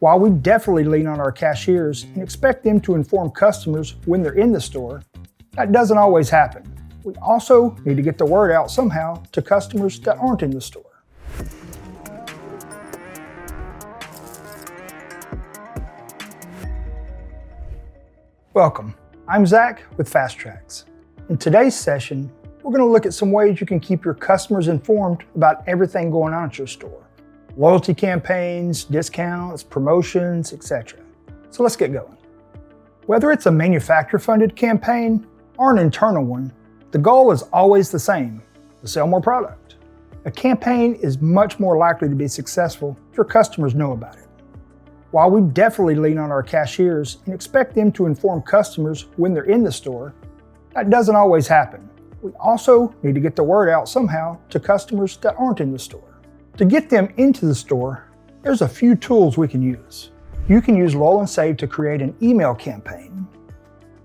While we definitely lean on our cashiers and expect them to inform customers when they're in the store, that doesn't always happen. We also need to get the word out somehow to customers that aren't in the store. Welcome, I'm Zach with Fast Tracks. In today's session, we're going to look at some ways you can keep your customers informed about everything going on at your store. Loyalty campaigns, discounts, promotions, etc. So let's get going. Whether it's a manufacturer-funded campaign or an internal one, the goal is always the same: to sell more product. A campaign is much more likely to be successful if your customers know about it. While we definitely lean on our cashiers and expect them to inform customers when they're in the store, that doesn't always happen. We also need to get the word out somehow to customers that aren't in the store. To get them into the store, there's a few tools we can use. You can use Loyal and Save to create an email campaign.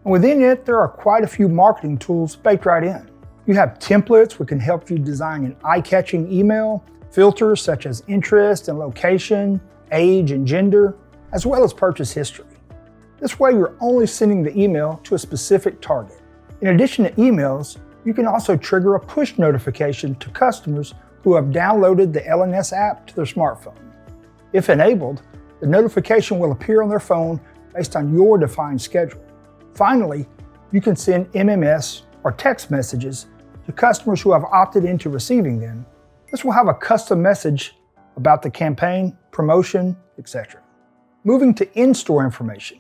And within it, there are quite a few marketing tools baked right in. You have templates which can help you design an eye-catching email, filters such as interest and location, age and gender, as well as purchase history. This way, you're only sending the email to a specific target. In addition to emails, you can also trigger a push notification to customers who have downloaded the LNS app to their smartphone. If enabled, the notification will appear on their phone based on your defined schedule. Finally, you can send MMS or text messages to customers who have opted into receiving them. This will have a custom message about the campaign, promotion, etc. Moving to in-store information,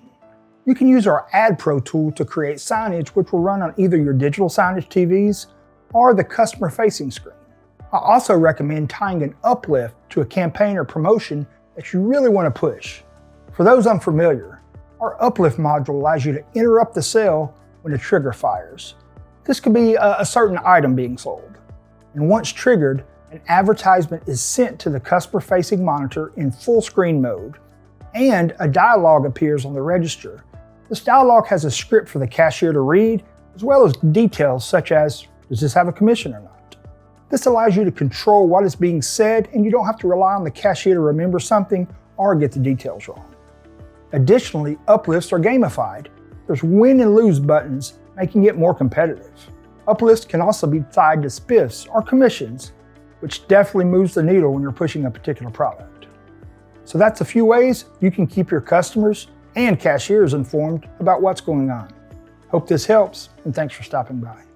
you can use our Ad Pro tool to create signage which will run on either your digital signage TVs or the customer-facing screen. I also recommend tying an uplift to a campaign or promotion that you really want to push. For those unfamiliar, our uplift module allows you to interrupt the sale when a trigger fires. This could be a certain item being sold. And once triggered, an advertisement is sent to the customer-facing monitor in full screen mode, and a dialog appears on the register. This dialog has a script for the cashier to read, as well as details such as, does this have a commission or not? This allows you to control what is being said, and you don't have to rely on the cashier to remember something or get the details wrong. Additionally, uplifts are gamified. There's win and lose buttons, making it more competitive. Uplifts can also be tied to spiffs or commissions, which definitely moves the needle when you're pushing a particular product. So that's a few ways you can keep your customers and cashiers informed about what's going on. Hope this helps, and thanks for stopping by.